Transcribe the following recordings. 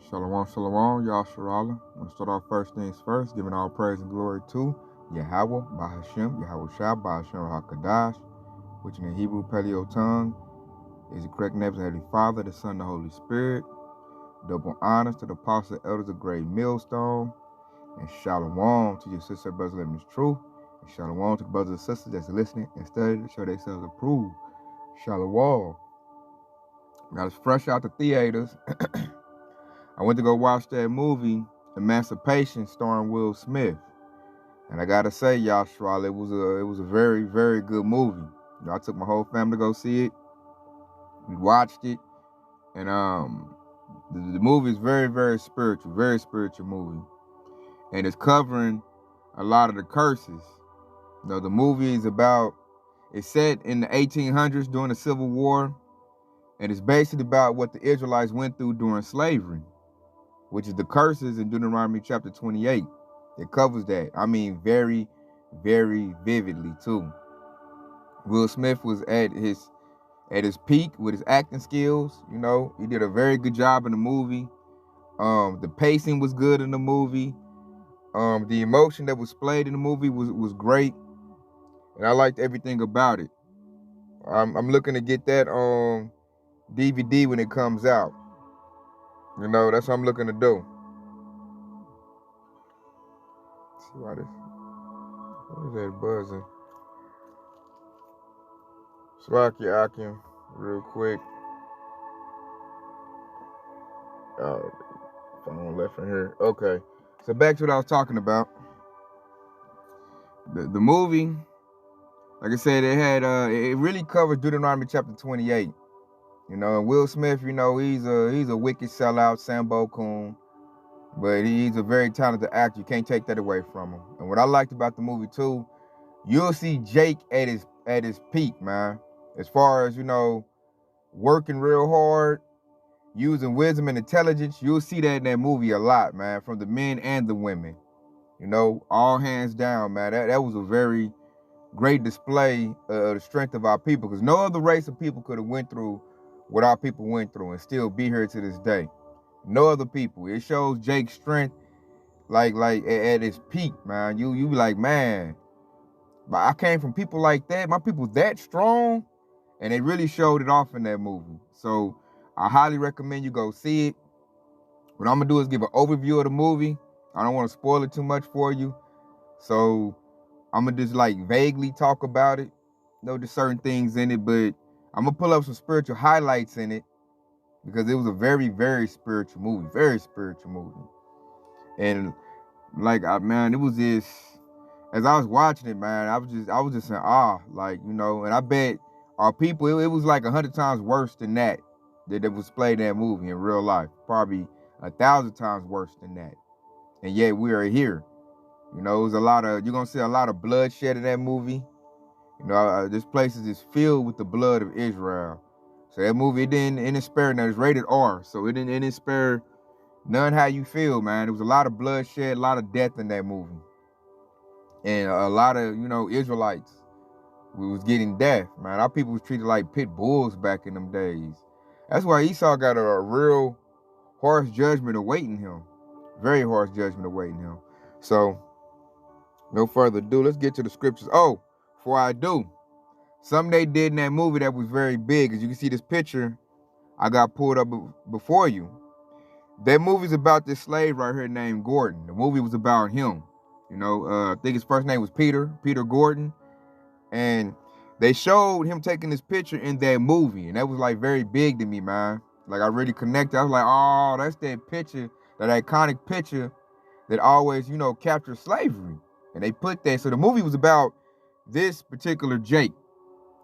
Shalom, shalom, Yasharala. I'm going to start off first things first, giving all praise and glory to Yahweh, Bahashem, Yahweh Shah, Bahashem, HaKadash, which in the Hebrew Paleo tongue is the correct name of the Heavenly Father, the Son, the Holy Spirit. Double honors to the apostles, elders of Great Millstone, and shalom to your sister, brothers living this truth, and shalom to the brothers and sisters that's listening and studying to show themselves approved. Shalom. Now it's fresh out the theaters. I went to go watch that movie, Emancipation, starring Will Smith, and I gotta say, Yashral, it was a very, very good movie. You know, I took my whole family to go see it. We watched it, and the movie is very, very spiritual movie, and it's covering a lot of the curses. You know, the movie is it's set in the 1800s during the Civil War, and it's basically about what the Israelites went through during slavery, which is the curses in Deuteronomy chapter 28. It covers that. I mean, very, very vividly too. Will Smith was at his peak with his acting skills. You know, he did a very good job in the movie. The pacing was good in the movie. The emotion that was displayed in the movie was great, and I liked everything about it. I'm looking to get that on DVD when it comes out. You know, that's what I'm looking to do. Let's see what is that buzzing? Slacky Akim, real quick. Phone left in here. Okay. So back to what I was talking about. The movie, like I said, it really covers Deuteronomy chapter 28. You know, and Will Smith, you know, he's a wicked sellout, Sambo Coon, but he's a very talented actor. You can't take that away from him. And what I liked about the movie too, you'll see Jake at his peak, man. As far as, you know, working real hard, using wisdom and intelligence, you'll see that in that movie a lot, man, from the men and the women. You know, all hands down, man. That was a very great display of the strength of our people, because no other race of people could have went through what our people went through and still be here to this day. No other people. It shows Jake's strength like at his peak, man. You be like, man, but I came from people like that. My people that strong, and they really showed it off in that movie. So I highly recommend you go see it. What I'm gonna do is give an overview of the movie. I don't want to spoil it too much for you, so I'm gonna just like vaguely talk about it. Know there's certain things in it, but I'm gonna pull up some spiritual highlights in it, because it was a very, very spiritual movie. Very spiritual movie. And like, man, it was just, as I was watching it, man, I was just in awe, like, you know. And I bet our people, it was like 100 times worse than that was played in that movie in real life. Probably 1,000 times worse than that. And yet we are here. You know, you're gonna see a lot of bloodshed in that movie. You know, this place is just filled with the blood of Israel. So that movie, it didn't spare none. It's rated R, so it didn't spare none how you feel, man. There was a lot of bloodshed, a lot of death in that movie. And a lot of, you know, Israelites was getting death, man. Our people was treated like pit bulls back in them days. That's why Esau got a real harsh judgment awaiting him. Very harsh judgment awaiting him. So, no further ado, let's get to the scriptures. Oh, before I do, something they did in that movie that was very big, as you can see this picture I got pulled up before you. That movie's about this slave right here named Gordon. The movie was about him. You know, I think his first name was Peter Gordon. And they showed him taking this picture in that movie. And that was like very big to me, man. Like, I really connected. I was like, oh, that's that picture, that iconic picture that always, you know, captured slavery. And they put that. So the movie was about this particular Jake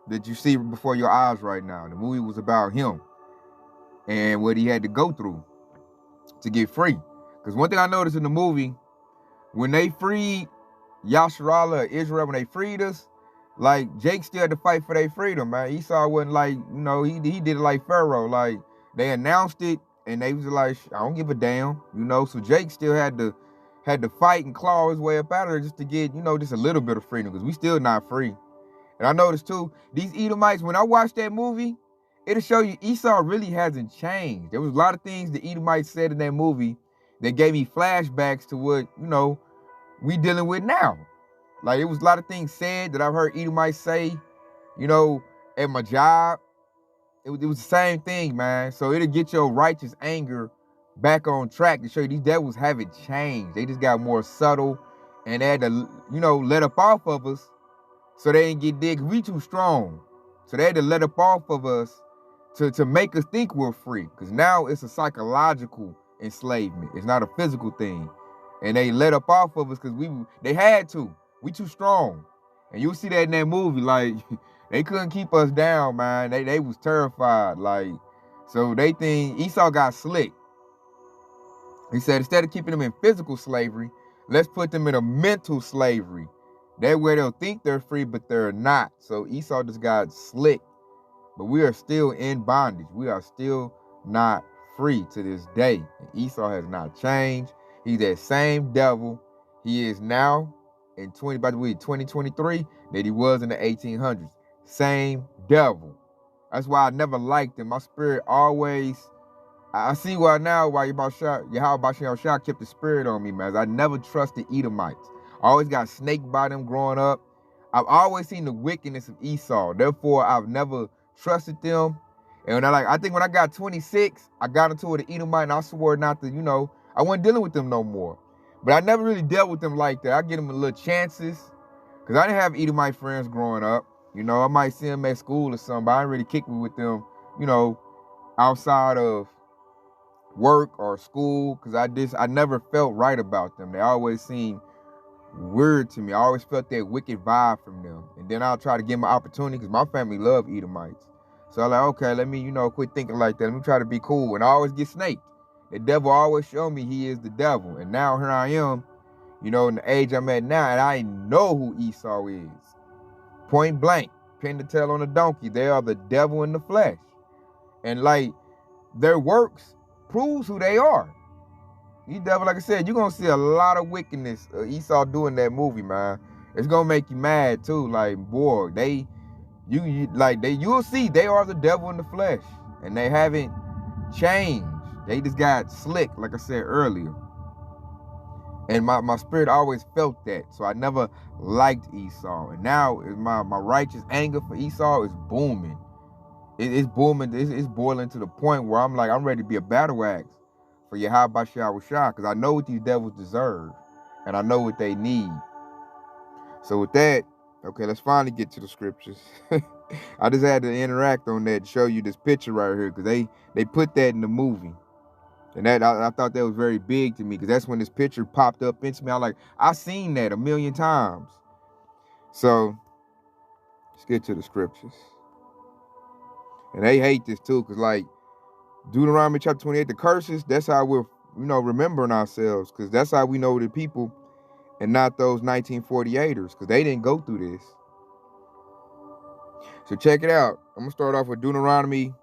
that you see before your eyes right now. The movie was about him and what he had to go through to get free. Because one thing I noticed in the movie, when they freed Yasharala, Israel, when they freed us, like, Jake still had to fight for their freedom, man. Esau wasn't like, you know, he did it like Pharaoh. Like, they announced it, and they was like, I don't give a damn, you know. So Jake still had to fight and claw his way up out of there just to get, you know, just a little bit of freedom, because we still not free. And I noticed too, these Edomites, when I watched that movie, it'll show you Esau really hasn't changed. There was a lot of things the Edomites said in that movie that gave me flashbacks to what, we dealing with now. Like, it was a lot of things said that I've heard Edomites say, you know, at my job. It was the same thing, man. So it'll get your righteous anger back on track to show you these devils haven't changed. They just got more subtle, and they had to, let up off of us so they didn't get dig. We too strong. So they had to let up off of us to make us think we're free. Because now it's a psychological enslavement. It's not a physical thing. And they let up off of us because they had to. We too strong. And you'll see that in that movie, like, they couldn't keep us down, man. They was terrified. Like, so they think Esau got slick. He said, instead of keeping them in physical slavery, let's put them in a mental slavery. That way they'll think they're free, but they're not. So Esau just got slick. But we are still in bondage. We are still not free to this day. And Esau has not changed. He's that same devil he is now in 2023 that he was in the 1800s. Same devil. That's why I never liked him. My spirit always, I see why now why Yahweh Shah kept the spirit on me, man. I never trusted Edomites. I always got snaked by them growing up. I've always seen the wickedness of Esau. Therefore, I've never trusted them. And I think when I got 26, I got into it with Edomite, and I swore not to, I wasn't dealing with them no more. But I never really dealt with them like that. I give them a little chances, because I didn't have Edomite friends growing up. I might see them at school or something, but I didn't really kick me with them, outside of work or school, because I never felt right about them. They always seemed weird to me. I always felt that wicked vibe from them. And then I'll try to give them an opportunity, because my family love Edomites. So I'm like, okay, let me, quit thinking like that. Let me try to be cool. And I always get snaked. The devil always showed me he is the devil. And now here I am, in the age I'm at now, and I know who Esau is. Point blank, pin the tail on a donkey. They are the devil in the flesh. And their works proves who they are. These devil, like I said, you're going to see a lot of wickedness Esau doing that movie, man. It's going to make you mad too. Like, boy, you'll see they are the devil in the flesh. And they haven't changed. They just got slick, like I said earlier. And my spirit always felt that. So I never liked Esau. And now my righteous anger for Esau is booming. It's booming. It's boiling to the point where I'm ready to be a battle axe for Yahweh Shah, because I know what these devils deserve. And I know what they need. So with that, okay, let's finally get to the scriptures. I just had to interact on that to show you this picture right here, because they put that in the movie. And that I thought that was very big to me, because that's when this picture popped up into me. I seen that 1,000,000 times. So let's get to the scriptures. And they hate this too, because Deuteronomy chapter 28, the curses, that's how we're, remembering ourselves, because that's how we know the people and not those 1948ers, because they didn't go through this. So check it out. I'm going to start off with Deuteronomy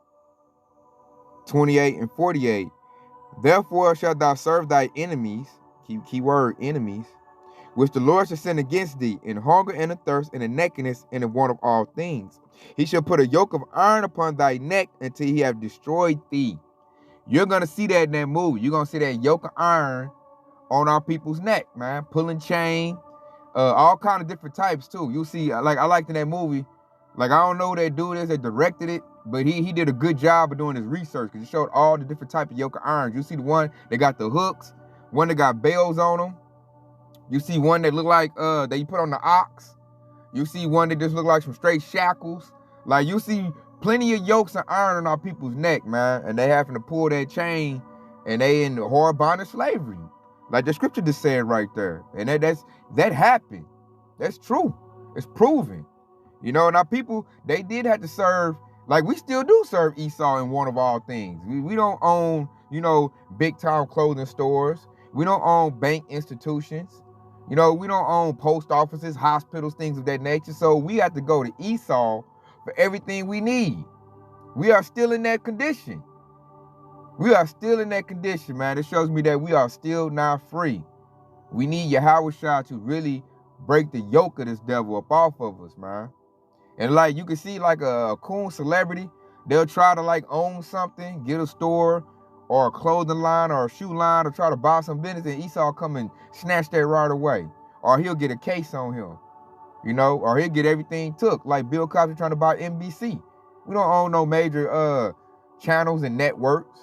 28 and 48. Therefore shalt thou serve thy enemies, key word, enemies, which the Lord shall send against thee, in hunger and in thirst, and in nakedness, and in want of all things. He shall put a yoke of iron upon thy neck until he have destroyed thee. You're going to see that in that movie. You're going to see that yoke of iron on our people's neck, man. Pulling chain, all kind of different types too. You'll see, I liked in that movie, I don't know who that dude is that directed it, but he did a good job of doing his research, because he showed all the different type of yoke of irons. You see the one that got the hooks, one that got bells on them. You see one that look like that you put on the ox. You see one that just look like some straight shackles. You see plenty of yokes of iron on our people's neck, man, and they having to pull that chain, and they in hard bondage slavery. The scripture just said right there. And that happened. That's true. It's proven. And our people, they did have to serve, we still do serve Esau in want of all things. We don't own, big time clothing stores. We don't own bank institutions. We don't own post offices, hospitals, things of that nature. So we have to go to Esau for everything we need. We are still in that condition. We are still in that condition, man. It shows me that we are still not free. We need Yahweh Shah to really break the yoke of this devil up off of us, man. And you can see a cool celebrity They'll try to like own something, get a store or a clothing line or a shoe line, or try to buy some business, and Esau come and snatch that right away. Or he'll get a case on him, you know, or he'll get everything took, like Bill Cosby trying to buy NBC. We don't own no major channels and networks.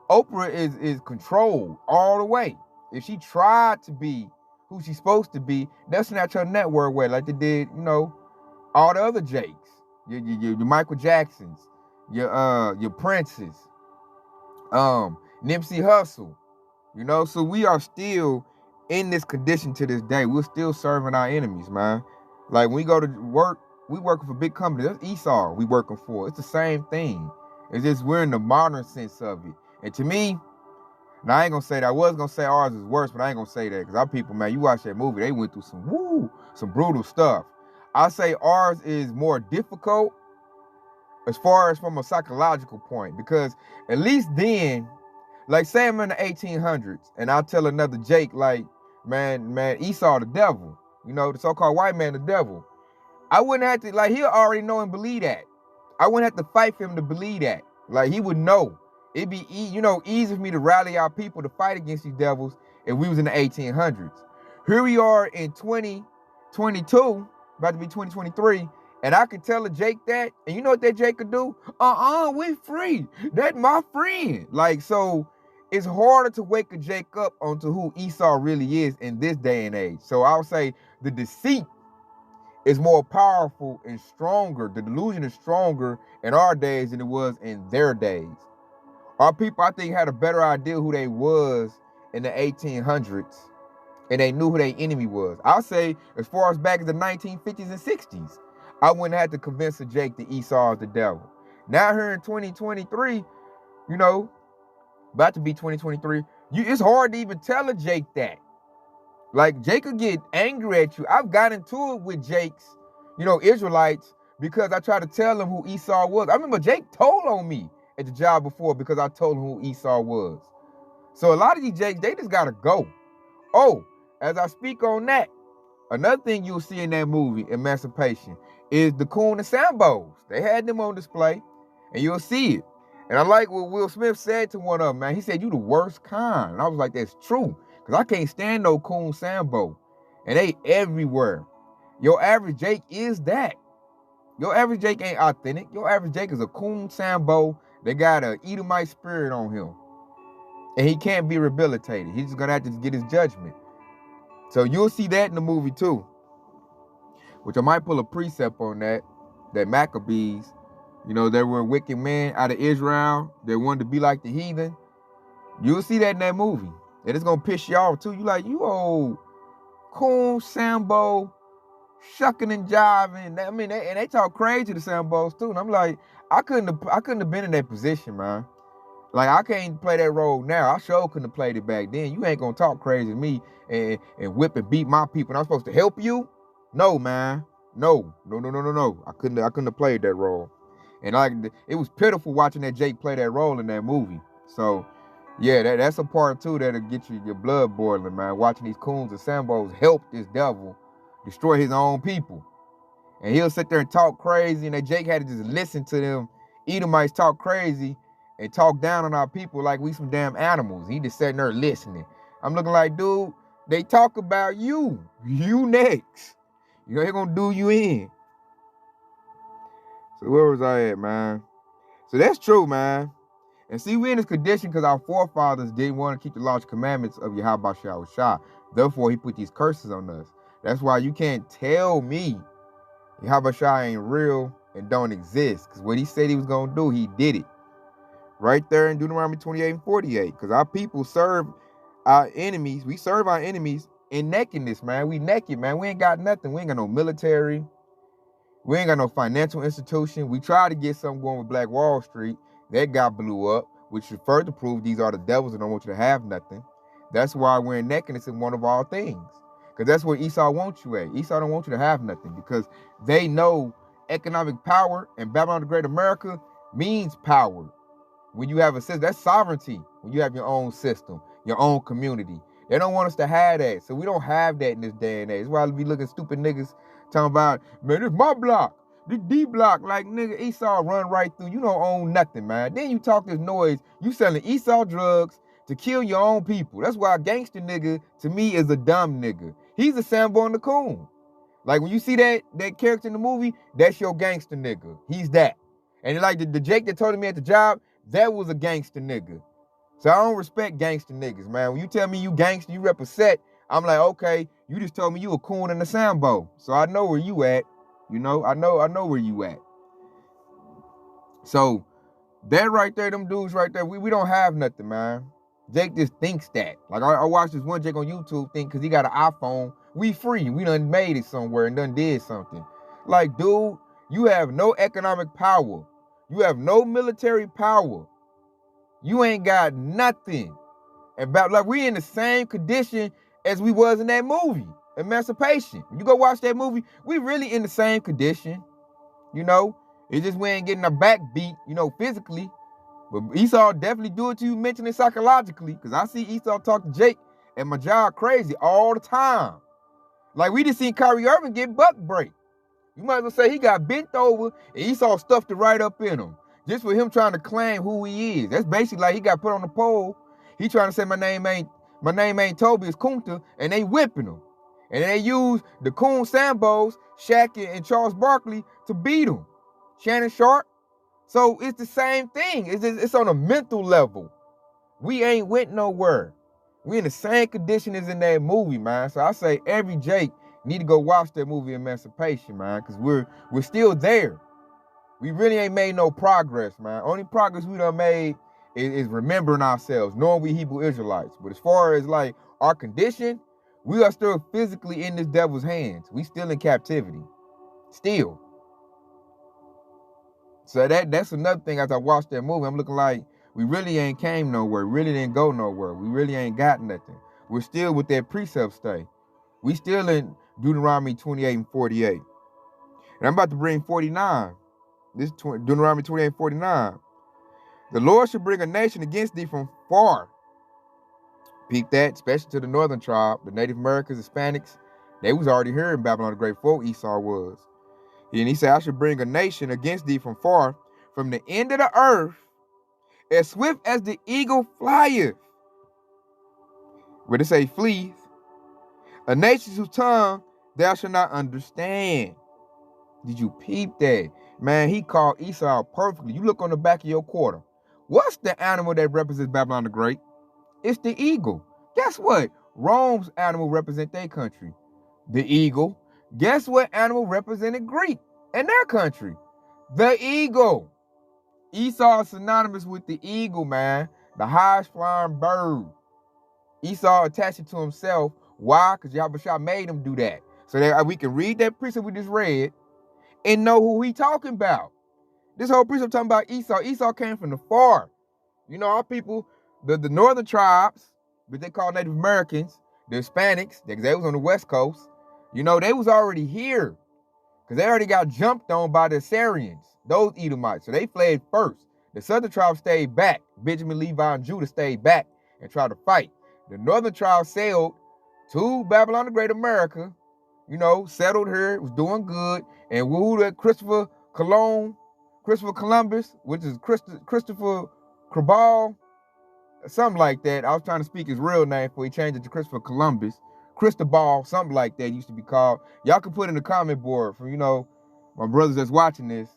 Oprah is controlled all the way. If she tried to be who she's supposed to be, they'll snatch her network away like they did, you know, all the other Jakes, your Michael Jacksons, your Princes, Nipsey Hussle, you know. So we are still in this condition to this day. We're still serving our enemies, man. Like when we go to work, we working for big companies. That's Esau we working for. It's the same thing. It's just we're in the modern sense of it. And to me, now I ain't gonna say that. I was gonna say ours is worse, but I ain't gonna say that because our people, man, you watch that movie, they went through some brutal stuff. I say ours is more difficult as far as from a psychological point, because at least then, like say I'm in the 1800s and I'll tell another Jake, like, man, Esau the devil, you know, the so-called white man the devil. I wouldn't have to, like, he'll already know and believe that. I wouldn't have to fight for him to believe that. Like, he would know. It'd be, you know, easy for me to rally our people to fight against these devils if we was in the 1800s. Here we are in 2022, about to be 2023, and I could tell a Jake that, and you know what that Jake could do? We free. That's my friend. Like, so it's harder to wake a Jake up onto who Esau really is in this day and age. So I would say the deceit is more powerful and stronger. The delusion is stronger in our days than it was in their days. Our people, I think, had a better idea who they was in the 1800s, and they knew who their enemy was. I'll say, as far as back in the 1950s and 60s, I wouldn't have to convince a Jake that Esau is the devil. Now here in 2023, you know, about to be 2023, it's hard to even tell a Jake that. Like, Jake could get angry at you. I've got into it with Jakes, you know, Israelites, because I tried to tell them who Esau was. I remember Jake told on me at the job before because I told him who Esau was. So a lot of these Jakes, they just gotta go. Oh, as I speak on that, another thing you'll see in that movie, Emancipation, is the Coon and Sambos. They had them on display, and you'll see it. And I like what Will Smith said to one of them, man. He said, "You the worst kind." And I was like, that's true, because I can't stand no Coon Sambo. And they everywhere. Your average Jake is that. Your average Jake ain't authentic. Your average Jake is a Coon Sambo that got an Edomite spirit on him. And he can't be rehabilitated. He's just going to have to get his judgment. So you'll see that in the movie too. Which I might pull a precept on that Maccabees, you know, they were wicked men out of Israel. They wanted to be like the heathen. You'll see that in that movie. And it's going to piss you off too. You like, you old Coon Sambo, shucking and jiving. I mean, they talk crazy to Sambos too. And I'm like, I couldn't have been in that position, man. Like, I can't play that role now. I sure couldn't have played it back then. You ain't gonna talk crazy to me and whip and beat my people. And I'm supposed to help you? No, man. No. I couldn't have played that role. And like, it was pitiful watching that Jake play that role in that movie. So yeah, that's a part too that'll get your blood boiling, man. Watching these Coons and Sambos help this devil destroy his own people. And he'll sit there and talk crazy, and that Jake had to just listen to them Edomites talk crazy and talk down on our people like we some damn animals. He just sitting there listening. I'm looking like, dude, they talk about you. You next. You know, they're gonna do you in. So where was I at, man? So that's true, man. And see, we're in this condition because our forefathers didn't want to keep the laws and commandments of Yahweh Shah. Therefore, he put these curses on us. That's why you can't tell me Yahweh Shah ain't real and don't exist. Because what he said he was going to do, he did it. Right there in Deuteronomy 28 and 48. Because our people serve our enemies. We serve our enemies in nakedness, man. We naked, man. We ain't got nothing. We ain't got no military. We ain't got no financial institution. We tried to get something going with Black Wall Street. That got blew up, which should further prove these are the devils that don't want you to have nothing. That's why we're in nakedness in one of all things. Because that's where Esau wants you at. Esau don't want you to have nothing because they know economic power and Babylon the Great America means power. When you have a system, that's sovereignty. When you have your own system, your own community. They don't want us to have that. So we don't have that in this day and age. That's why we looking stupid niggas talking about, man, it's my block. The D block, like nigga, Esau run right through. You don't own nothing, man. Then you talk this noise. You selling Esau drugs to kill your own people. That's why a gangster nigga to me is a dumb nigga. He's a Sambo and the Coon. Like when you see that character in the movie, that's your gangster nigga. He's that. And like the Jake that told me at the job, that was a gangster nigga. So I don't respect gangster niggas, man. When you tell me you gangster, you rep a set, I'm like, okay, you just told me you a Coon and a Sambo. So I know where you at. You know, I know where you at. So that right there, them dudes right there, we don't have nothing, man. Jake just thinks that. Like I watched this one Jake on YouTube thing because he got an iPhone. We free. We done made it somewhere and done did something. Like, dude, you have no economic power. You have no military power. You ain't got nothing. And like we in the same condition as we was in that movie, Emancipation. When you go watch that movie, we really in the same condition. You know, it's just we ain't getting our back beat, you know, physically. But Esau definitely do it to you mentally and psychologically. Because I see Esau talk to Jake and my job crazy all the time. Like we just seen Kyrie Irving get buck break. You might as well say he got bent over and Esau stuffed it right up in him. Just for him trying to claim who he is. That's basically like he got put on the pole. He trying to say my name ain't Toby, it's Kunta, and they whipping him. And they use the Coon Sambos, Shaq and Charles Barkley to beat him. Shannon Sharp. So it's the same thing. It's on a mental level. We ain't went nowhere. We in the same condition as in that movie, man. So I say every Jake need to go watch that movie Emancipation, man, because we're still there. We really ain't made no progress, man. Only progress we done made is remembering ourselves, knowing we Hebrew Israelites. But as far as like our condition, we are still physically in this devil's hands. We still in captivity. Still. So that's another thing. As I watched that movie, I'm looking like we really ain't came nowhere. We really didn't go nowhere. We really ain't got nothing. We're still with that precept stay. We still in Deuteronomy 28 and 48. And I'm about to bring 49. This Deuteronomy 28 and 49. The Lord should bring a nation against thee from far. Peep that, especially to the northern tribe, the Native Americans, Hispanics. They was already here in Babylon the Great before Esau was. And he said, I should bring a nation against thee from far, from the end of the earth, as swift as the eagle flieth. But it say fleeth. A nation whose tongue thou shalt not understand. Did you peep that? Man, he called Esau perfectly. You look on the back of your quarter. What's the animal that represents Babylon the Great? It's the eagle. Guess what? Rome's animal represent their country. The eagle. Guess what animal represented Greek and their country? The eagle. Esau is synonymous with the eagle, man. The highest flying bird. Esau attached it to himself. Why? Because Yahushua made him do that. So that we can read that precept we just read and know who he talking about. This whole precept talking about Esau. Esau came from the far. You know, our people, the northern tribes, but they call Native Americans, the Hispanics, because they was on the West Coast, you know, they was already here. Because they already got jumped on by the Assyrians, those Edomites. So they fled first. The southern tribe stayed back. Benjamin, Levi, and Judah stayed back and tried to fight. The northern tribe sailed to Babylon the Great America, you know, settled here, was doing good, and wooed at Christopher Columbus, which is Christopher Crabal, something like that. I was trying to speak his real name before he changed it to Christopher Columbus. Cristobal, something like that used to be called. Y'all can put in the comment board for, you know, my brothers that's watching this,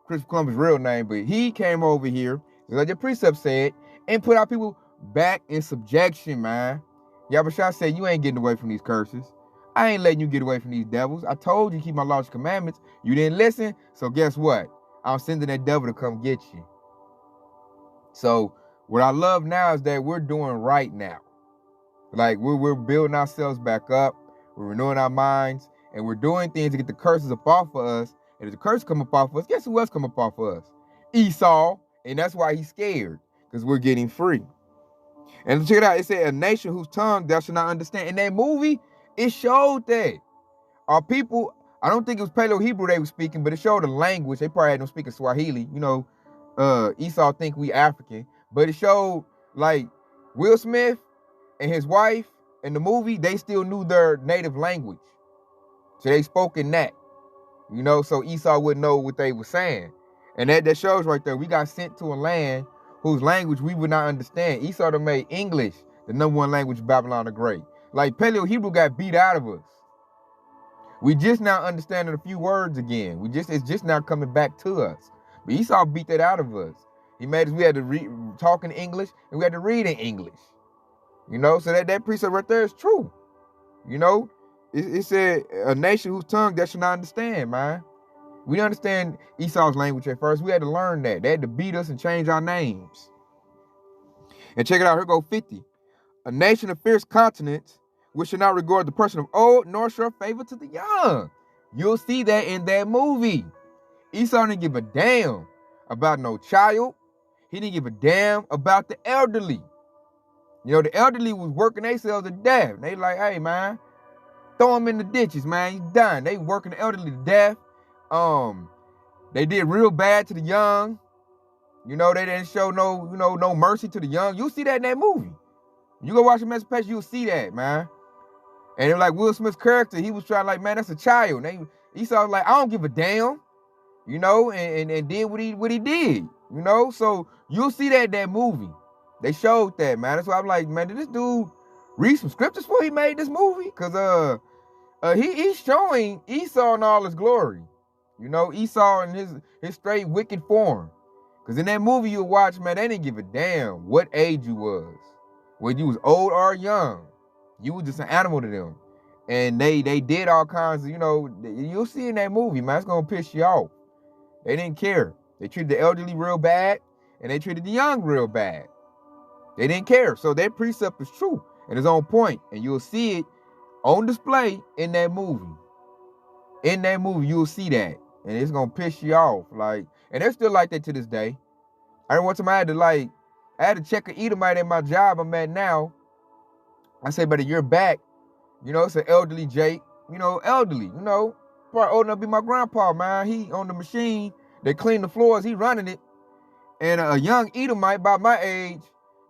Christopher Columbus' real name, but he came over here, like the precept said, and put our people back in subjection, man. Yahushua said, you ain't getting away from these curses. I ain't letting you get away from these devils. I told you to keep my laws and commandments. You didn't listen, so guess what? I'm sending that devil to come get you. So what I love now is that we're doing right now. Like we're building ourselves back up, we're renewing our minds, and we're doing things to get the curses up off of us. And if the curses come up off of us, guess who else come up off of us? Esau, and that's why he's scared, because we're getting free. And check it out, it said a nation whose tongue thou shalt not understand. In that movie, it showed that. Our people, I don't think it was Paleo-Hebrew they were speaking, but it showed the language. They probably had them speaking Swahili. You know, Esau think we African, but it showed like Will Smith and his wife in the movie, they still knew their native language. So they spoke in that. You know, so Esau wouldn't know what they were saying. And that shows right there, we got sent to a land whose language we would not understand. Esau done made English the #1 language of Babylon the Great. Like Paleo-Hebrew got beat out of us. We just now understanding a few words again. It's just now coming back to us. But Esau beat that out of us. He made us, we had to talk in English and we had to read in English. You know, so that precept right there is true. You know, it said a nation whose tongue that should not understand, man. We understand Esau's language at first. We had to learn that. They had to beat us and change our names. And check it out. Here go 50. A nation of fierce continents which should not regard the person of old nor show favor to the young. You'll see that in that movie. Esau didn't give a damn about no child. He didn't give a damn about the elderly. You know, the elderly was working themselves to death. They like, hey, man, throw them in the ditches, man. He's done. They working the elderly to death. They did real bad to the young. You know, they didn't show no mercy to the young. You'll see that in that movie. You go watch Emancipation, you'll see that, man. And it like Will Smith's character, he was trying like, man, that's a child. Esau was like, I don't give a damn, you know, and did what he did, you know. So you'll see that in that movie. They showed that, man. That's why I'm like, man, did this dude read some scriptures before he made this movie? Cause he's showing Esau in all his glory. You know, Esau in his straight wicked form. Cause in that movie you watch, man, they didn't give a damn what age you was. Whether you was old or young. You was just an animal to them. And they did all kinds of, you know, you'll see in that movie, man, it's gonna piss you off. They didn't care. They treated the elderly real bad, and they treated the young real bad. They didn't care. So that precept is true and it's on point. And you'll see it on display in that movie. In that movie, you'll see that. And it's gonna piss you off. Like, and they're still like that to this day. I remember one time I had to check an Edomite at my job I'm at now. I say about a year back, you know, it's an elderly Jake, you know, elderly, you know, probably old enough to be my grandpa, man. He on the machine, they clean the floors, he running it. And a young Edomite about my age,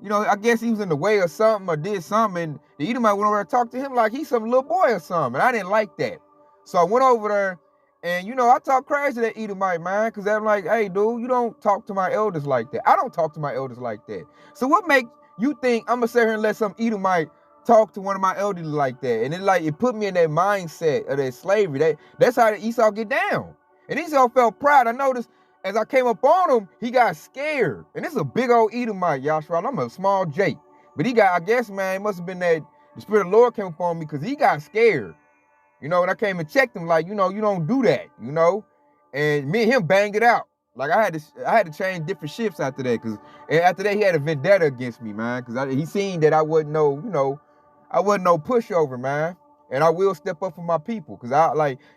you know, I guess he was in the way or something or did something. And the Edomite went over there and talked to him like he's some little boy or something. And I didn't like that. So I went over there and, you know, I talked crazy to that Edomite, man, because I'm like, hey, dude, you don't talk to my elders like that. I don't talk to my elders like that. So what makes you think I'm going to sit here and let some Edomite talk to one of my elderly like that? And it put me in that mindset of that slavery. That's how the Esau get down. And Esau felt proud. I noticed as I came up on him, he got scared. And this is a big old Edomite, Yashua. I'm a small Jake. But he got, I guess, man, it must have been that the Spirit of the Lord came upon me because he got scared. You know, and I came and checked him like, you know, you don't do that, you know. And me and him banged it out. Like I had to change different shifts after that. Because after that, he had a vendetta against me, man. Because he seen that I wasn't no pushover, man. And I will step up for my people. Because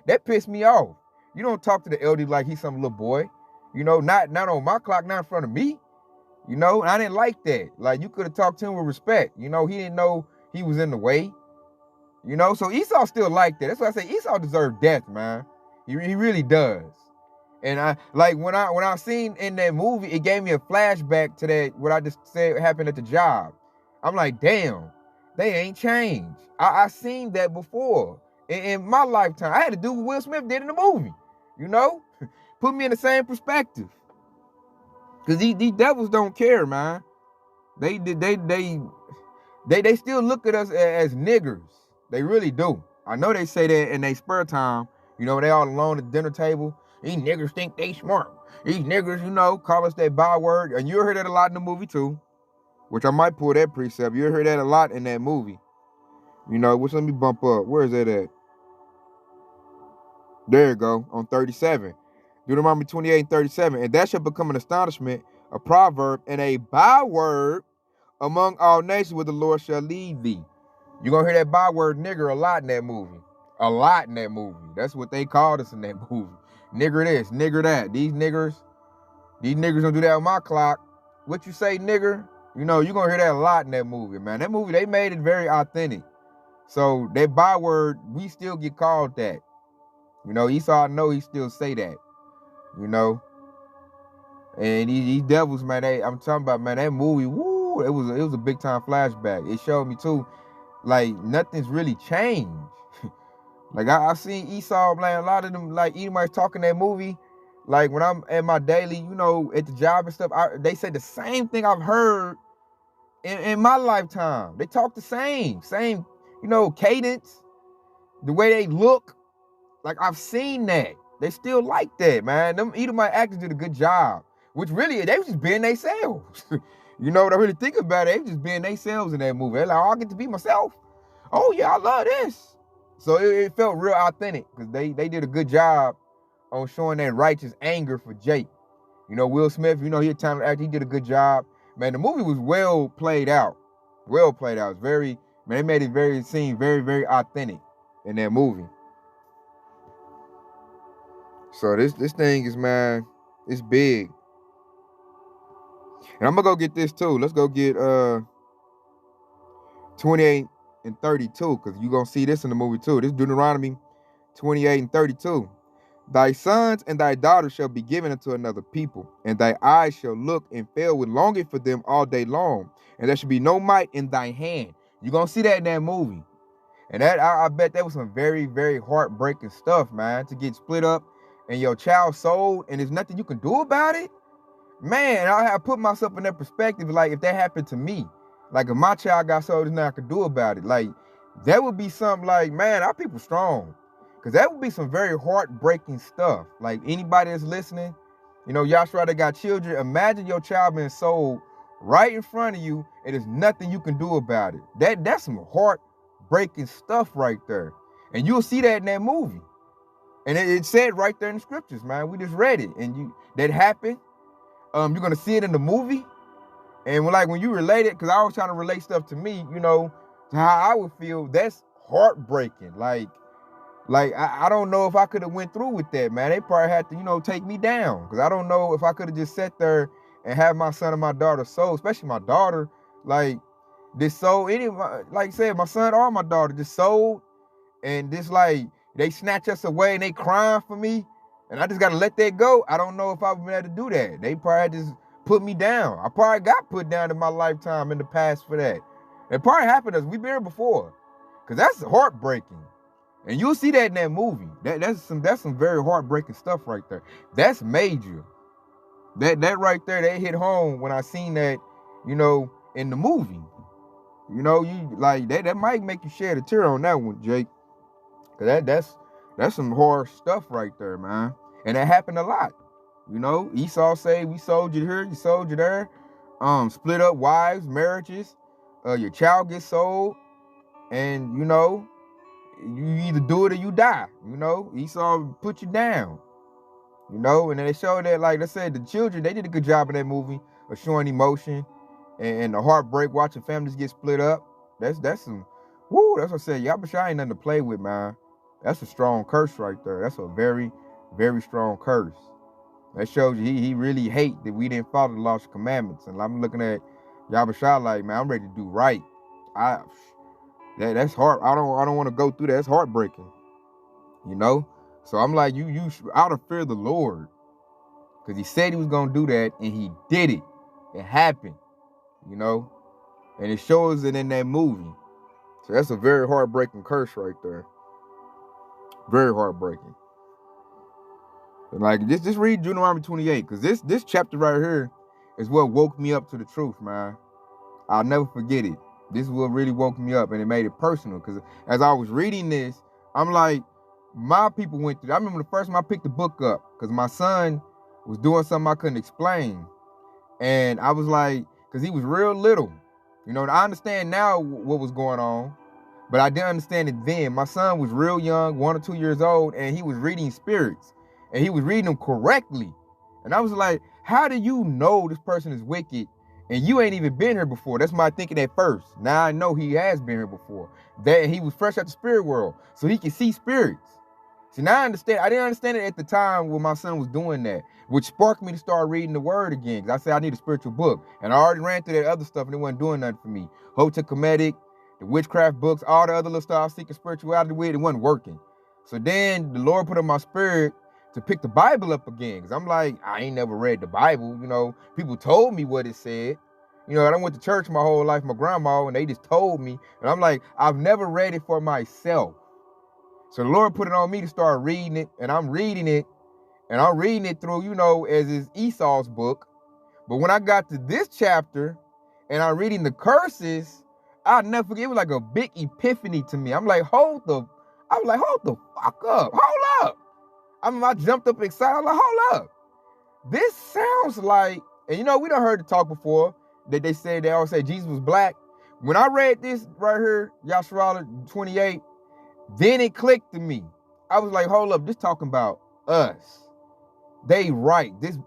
that pissed me off. You don't talk to the elderly like he's some little boy. You know, not on my clock, not in front of me. You know, and I didn't like that. Like, you could have talked to him with respect. You know, he didn't know he was in the way. You know, so Esau still like that. That's why I say Esau deserves death, man. He really does. And I like when I seen in that movie, it gave me a flashback to that what I just said happened at the job. I'm like, damn, they ain't changed. I seen that before in my lifetime. I had to do what Will Smith did in the movie. You know, put me in the same perspective. Cause these devils don't care, man. They still look at us as niggers. They really do. I know they say that in their spare time. You know, they all alone at the dinner table. These niggers think they smart. These niggers, you know, call us that byword. And you heard that a lot in the movie too. Which I might pull that precept. You heard that a lot in that movie. You know, which let me bump up. Where is that at? There you go, on 37. Deuteronomy 28:37. And that shall become an astonishment, a proverb, and a byword among all nations where the Lord shall lead thee. You're going to hear that byword nigger a lot in that movie. A lot in that movie. That's what they called us in that movie. Nigger this, nigger that. These niggers don't do that on my clock. What you say, nigger? You know, you're going to hear that a lot in that movie, man. That movie, they made it very authentic. So that byword, we still get called that. You know, Esau, I know he still say that. You know. And these devils, man, I'm talking about, man, that movie, woo, it was a big time flashback. It showed me too, like, nothing's really changed. Like I seen Esau, like a lot of them, like Edomites talking that movie. Like when I'm at my daily, at the job and stuff, they say the same thing I've heard in my lifetime. They talk the same, cadence, the way they look. Like I've seen that. They still like that, man. Them Edomite actors did a good job. Which really, they was just being themselves. What I really think about it, they was just being themselves in that movie. They're like, oh, I get to be myself. Oh yeah, I love this. So it felt real authentic because they did a good job on showing that righteous anger for Jake. Will Smith, he a talented actor. He did a good job. Man, the movie was well played out. Well played out. It's very, man, they made it seem very, very authentic in that movie. So this thing is, man, it's big. And I'm gonna go get this too. Let's go get 28 and 32, because you're gonna see this in the movie too. This Deuteronomy 28 and 32. Thy sons and thy daughters shall be given unto another people, and thy eyes shall look and fail with longing for them all day long, and there shall be no might in thy hand. You're gonna see that in that movie. And that I bet that was some very, very heartbreaking stuff, man, to get split up and your child sold and there's nothing you can do about it. Man, I have put myself in that perspective. Like, if that happened to me, like if my child got sold, there's nothing I could do about it. Like, that would be something like, man, our people strong. Because that would be some very heartbreaking stuff. Like, anybody that's listening, Yashua that got children, imagine your child being sold right in front of you and there's nothing you can do about it. That's some heartbreaking stuff right there. And you'll see that in that movie. And it said right there in the scriptures, man. We just read it. And that happened. You're going to see it in the movie. And when you relate it, because I was trying to relate stuff to me, to how I would feel, that's heartbreaking. Like I don't know if I could have went through with that, man. They probably had to, take me down. Because I don't know if I could have just sat there and have my son and my daughter sold, especially my daughter, like this sold, like I said, my son or my daughter just sold. And this, like, they snatch us away and they crying for me. And I just got to let that go. I don't know if I would be able to do that. They probably just put me down. I probably got put down in my lifetime in the past for that. It probably happened to us. We've been here before. Because that's heartbreaking. And you'll see that in that movie. That's some very heartbreaking stuff right there. That's major. That right there, that hit home when I seen that, in the movie. You like that might make you shed a tear on that one, Jake. Cause that's some horror stuff right there, man. And that happened a lot. Esau say, we sold you here, you sold you there. Split up wives, marriages. Your child gets sold. And, you either do it or you die. Esau put you down. And then they showed that, like I said, the children, they did a good job in that movie of showing emotion and the heartbreak, watching families get split up. That's some, that's what I said. Yabasha ain't nothing to play with, man. That's a strong curse right there. That's a very, very strong curse. That shows you he really hate that we didn't follow the laws and commandments. And I'm looking at Yabasha like, man, I'm ready to do right. That's hard. I don't want to go through that. It's heartbreaking. So I'm like, you out of fear of the Lord. Because he said he was going to do that, and he did it. It happened. And it shows it in that movie. So that's a very heartbreaking curse right there. Very heartbreaking. And like, just read Deuteronomy 28, because this chapter right here is what woke me up to the truth, man. I'll never forget it. This is what really woke me up, and it made it personal. Because as I was reading this, I'm like, my people went through. I remember the first time I picked the book up, because my son was doing something I couldn't explain. And I was like, because he was real little. And I understand now what was going on, but I didn't understand it then. My son was real young, 1 or 2 years old, and he was reading spirits. And he was reading them correctly. And I was like, how do you know this person is wicked and you ain't even been here before? That's my thinking at first. Now I know he has been here before. That he was fresh out the spirit world, so he can see spirits. See, now I understand. I didn't understand it at the time when my son was doing that, which sparked me to start reading the word again. Because I said I need a spiritual book. And I already ran through that other stuff and it wasn't doing nothing for me. Hotel Comedic, the witchcraft books, all the other little stuff I was seeking spirituality with, it wasn't working. So then the Lord put in my spirit to pick the Bible up again. Because I'm like, I ain't never read the Bible. People told me what it said. I done went to church my whole life, my grandma, and they just told me. And I'm like, I've never read it for myself. So the Lord put it on me to start reading it, and I'm reading it, and I'm reading it through, as is Esau's book. But when I got to this chapter, and I'm reading the curses, I'll never forget. It was like a big epiphany to me. I was like, hold the fuck up. Hold up. I jumped up excited. I'm like, hold up. This sounds like, and we done heard the talk before that they all say Jesus was black. When I read this right here, Yasharala 28, then it clicked to me. I was like, hold up, this talking about us. They right. This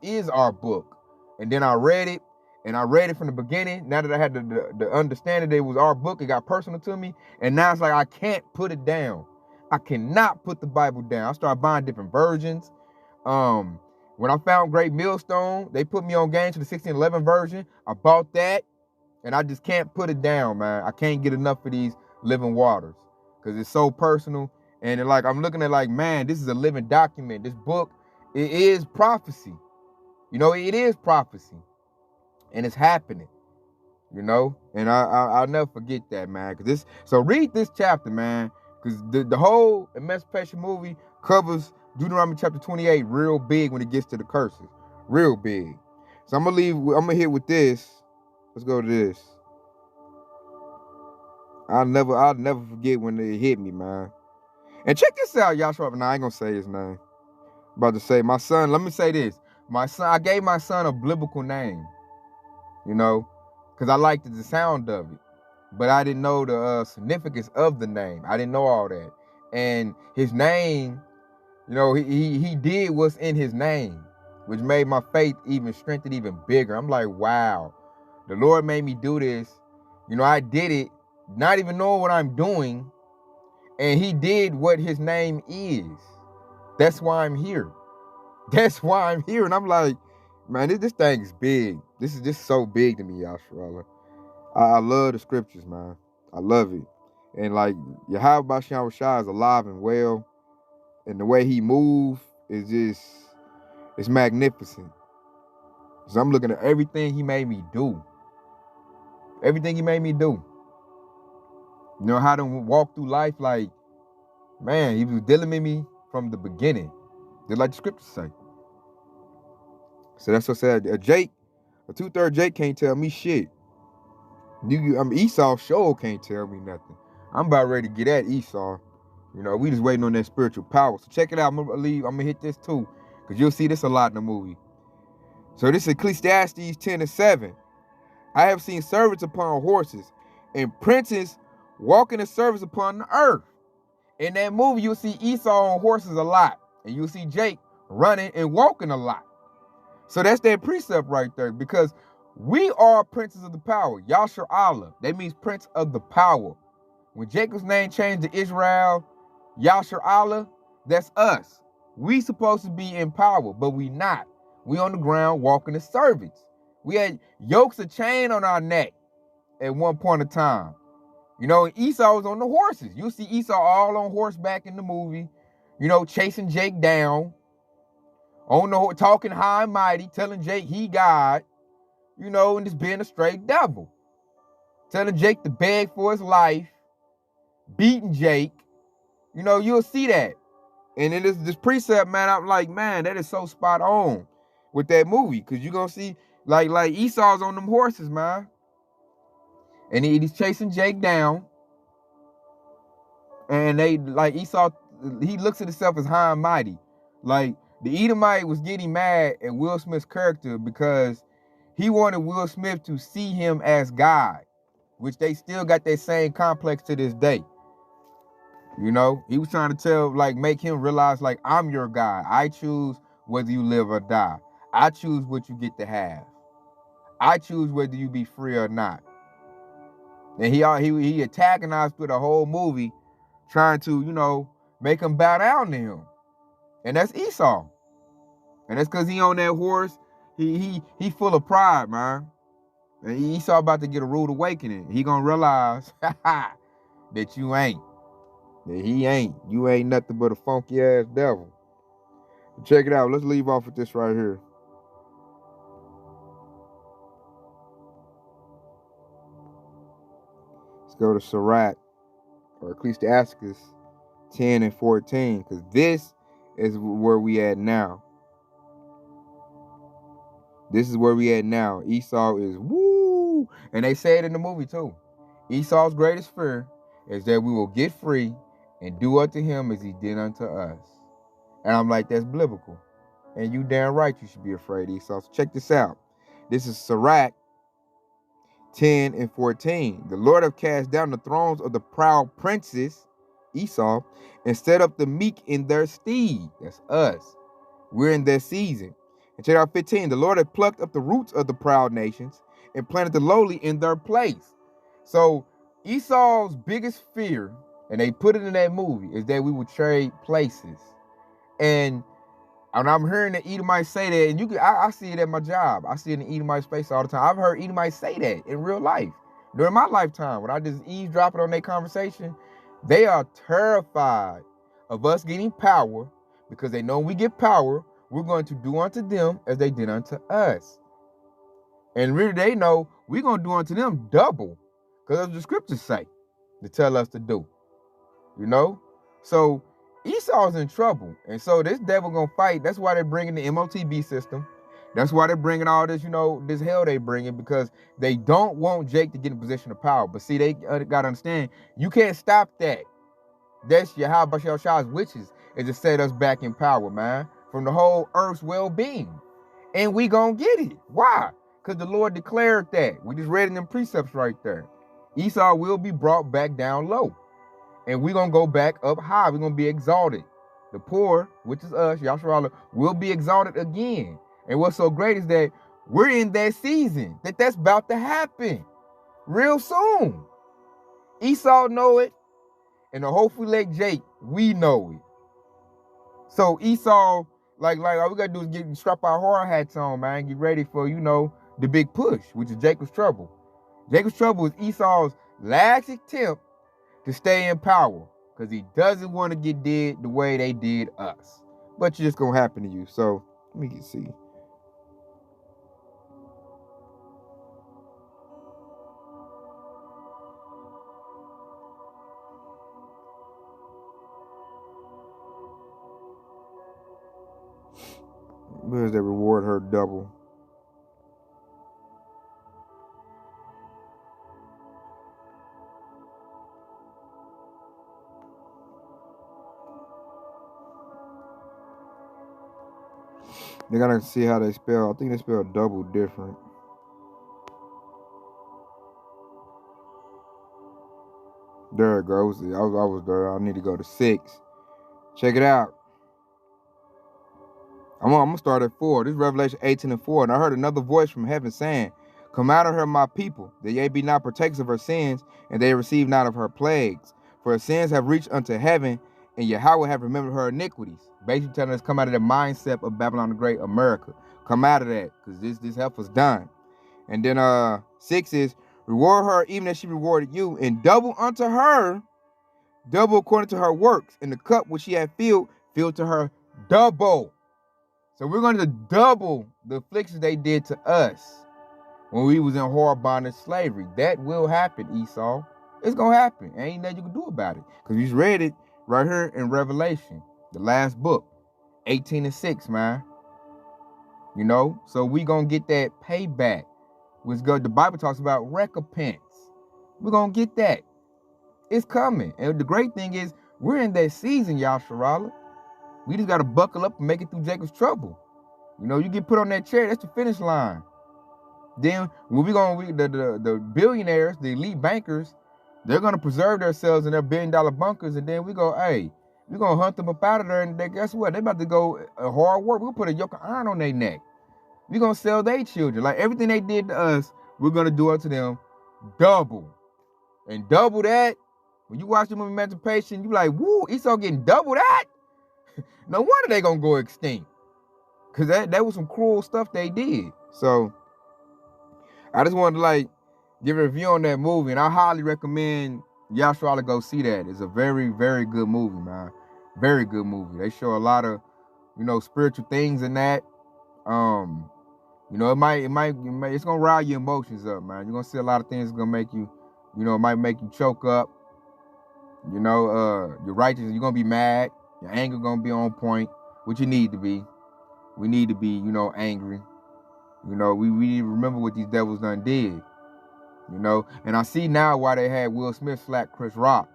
is our book. And then I read it, and I read it from the beginning. Now that I had the understanding that it was our book, it got personal to me. And now it's like I can't put it down. I cannot put the Bible down. I started buying different versions. When I found Great Millstone, they put me on game to the 1611 version. I bought that, and I just can't put it down, man. I can't get enough of these living waters because it's so personal. And I'm looking at man, this is a living document. This book, it is prophecy. It is prophecy, and it's happening. And I'll never forget that, man. So read this chapter, man, because the whole Emancipation movie covers Deuteronomy chapter 28 real big when it gets to the curses, real big. So I'm gonna hit with this. Let's go to this. I'll never forget when it hit me, man. And check this out, Yashua. Now I ain't gonna say his name. I'm about to say my son. Let me say this. My son. I gave my son a biblical name. Because I liked the sound of it, but I didn't know the significance of the name. I didn't know all that. And his name, he did what's in his name, which made my faith even strengthened even bigger. I'm like, wow, the Lord made me do this. I did it, not even knowing what I'm doing, and he did what his name is. That's why I'm here. That's why I'm here. And I'm like, man, this thing is big. This is just so big to me, Yasharala. I love the scriptures, man. I love it. And Yahweh Bashan Shah is alive and well. And the way he moves is it's magnificent. So I'm looking at everything he made me do. Everything he made me do. How to walk through life man, he was dealing with me from the beginning. Just like the scriptures say. So that's what I said. A 2/3 Jake can't tell me shit. Esau sure can't tell me nothing. I'm about ready to get at Esau. We just waiting on that spiritual power. So check it out. I'm gonna hit this too, because you'll see this a lot in the movie. So this is Ecclesiastes 10:7. I have seen servants upon horses and princes walking in service upon the earth. In that movie, you'll see Esau on horses a lot, and you'll see Jake running and walking a lot. So that's that precept right there, because we are princes of the power. Yashar Allah. That means prince of the power. When Jacob's name changed to Israel, Yashar Allah, that's us. We supposed to be in power, but we not. We on the ground walking as servants. We had yokes of chain on our neck at one point in time. Esau was on the horses. You'll see Esau all on horseback in the movie, chasing Jake down, talking high and mighty, telling Jake he God, and just being a straight devil. Telling Jake to beg for his life, beating Jake. You'll see that. And in this precept, man, I'm like, man, that is so spot on with that movie. Because you're going to see, like Esau's on them horses, man. And he's chasing Jake down. And Esau, he looks at himself as high and mighty. The Edomite was getting mad at Will Smith's character because he wanted Will Smith to see him as God, which they still got that same complex to this day. He was trying to make him realize, I'm your God. I choose whether you live or die. I choose what you get to have. I choose whether you be free or not. And he antagonized through the whole movie, trying to, make him bow down to him. And that's Esau. And that's because he on that horse. He full of pride, man. And Esau about to get a rude awakening. He gonna realize that you ain't. That he ain't. You ain't nothing but a funky ass devil. Check it out. Let's leave off with this right here. Let's go to Sirach, or Ecclesiastes 10 and 14, because this is where we at now. This is where we at now. Esau is woo. And they say it in the movie too. Esau's greatest fear is that we will get free and do unto him as he did unto us. And I'm like, that's biblical. And you damn right you should be afraid, Esau. So check this out. This is Sirach 10 and 14. The Lord have cast down the thrones of the proud princes, Esau, and set up the meek in their stead. That's us. We're in that season. And check out 15. The Lord had plucked up the roots of the proud nations and planted the lowly in their place. So Esau's biggest fear, and they put it in that movie, is that we would trade places. And I'm hearing the Edomites say that, and I see it at my job. I see it in the Edomite space all the time. I've heard Edomites say that in real life. During my lifetime, when I just eavesdropping on their conversation, they are terrified of us getting power, because they know when we get power, we're going to do unto them as they did unto us. And really, they know we're going to do unto them double, because that's what the scriptures say to tell us to do. You know? So Esau's in trouble. And so this devil going to fight. That's why they're bringing the MOTB system. That's why they're bringing all this, this hell they bringing, because they don't want Jake to get in a position of power. But see, they got to understand, you can't stop that. That's Yahweh Shai's witches, is to set us back in power, man, from the whole earth's well-being. And we gonna get it. Why? Because the Lord declared that. We just read in them precepts right there. Esau will be brought back down low. And we're gonna go back up high. We're gonna be exalted. The poor, which is us, Yahshua, will be exalted again. And what's so great is that we're in that season, that's about to happen real soon. Esau know it. And the hopefully like Jake, we know it. So Esau, like all we gotta do is strap our hard hats on, man. Get ready for, the big push, which is Jacob's trouble. Jacob's trouble is Esau's last attempt to stay in power, because he doesn't want to get dead the way they did us. But it's just gonna happen to you. So let me see. Where's that reward her double? They gotta see how they spell. I think they spell double different. There it goes. I was there. I need to go to 6. Check it out. I'm gonna start at 4. This is Revelation 18 and 4. And I heard another voice from heaven saying, "Come out of her, my people, that ye be not partakers of her sins, and they receive not of her plagues. For her sins have reached unto heaven, and Yahweh have remembered her iniquities." Basically telling us, come out of the mindset of Babylon the Great, America. Come out of that, because this help was done. And then 6 is, reward her even as she rewarded you, and double unto her, double according to her works, and the cup which she had filled to her double. So we're going to double the afflictions they did to us when we was in horror bondage slavery. That will happen, Esau. It's going to happen. Ain't nothing you can do about it. Because we just read it right here in Revelation, the last book, 18 and 6, man. So we going to get that payback. The Bible talks about recompense. We're going to get that. It's coming. And the great thing is, we're in that season, Yahshua. We just got to buckle up and make it through Jacob's trouble. You get put on that chair, that's the finish line. Then when the billionaires, the elite bankers, they're going to preserve themselves in their billion-dollar bunkers, and then we go, hey, we're going to hunt them up out of there, and guess what? They're about to go hard work. We're going to put a yoke of iron on their neck. We're going to sell their children. Like everything they did to us, we're going to do unto them double. And double that, when you watch the movie Emancipation, you like, woo, Esau getting double that? No wonder they going to go extinct. Because that was some cruel stuff they did. So I just wanted to give a review on that movie, and I highly recommend Yahshua to go see that. It's a very, very good movie, man. Very good movie. They show a lot of, spiritual things in that. It's gonna rile your emotions up, man. You're gonna see a lot of things that's gonna make you, it might make you choke up. You know, you're righteous, you're gonna be mad, your anger gonna be on point, which you need to be. We need to be, you know, angry. You know, we need to remember what these devils done did. You know, and I see now why they had Will Smith slap Chris Rock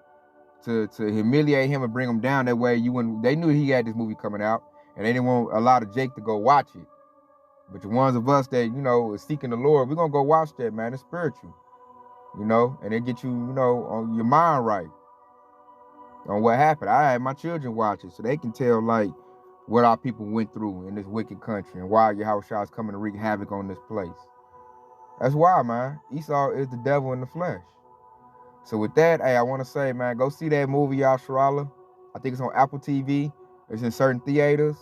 to humiliate him and bring him down. That way, they knew he had this movie coming out, and they didn't want a lot of Jake to go watch it. But the ones of us that, you know, is seeking the Lord, we're gonna go watch that, man. It's spiritual, you know, and it get you, you know, on your mind right on what happened. I had my children watch it so they can tell, like, what our people went through in this wicked country and why Yahushua is coming to wreak havoc on this place. That's why, man. Esau is the devil in the flesh. So with that, hey, I want to say, man, go see that movie, Yasharala. I think it's on Apple TV. It's in certain theaters.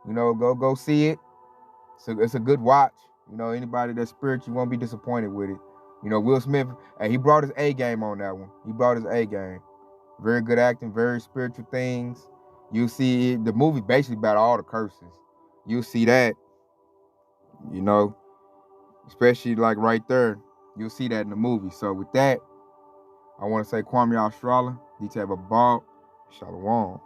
You know, go see it. So it's a good watch. You know, anybody that's spiritual, you won't be disappointed with it. You know, Will Smith, hey, he brought his A game on that one. He brought his A game. Very good acting, very spiritual things. You'll see it, the movie basically about all the curses. You'll see that, you know, especially like right there. You'll see that in the movie. So with that, I want to say Kwame Australa, Detail Babal, Shalom.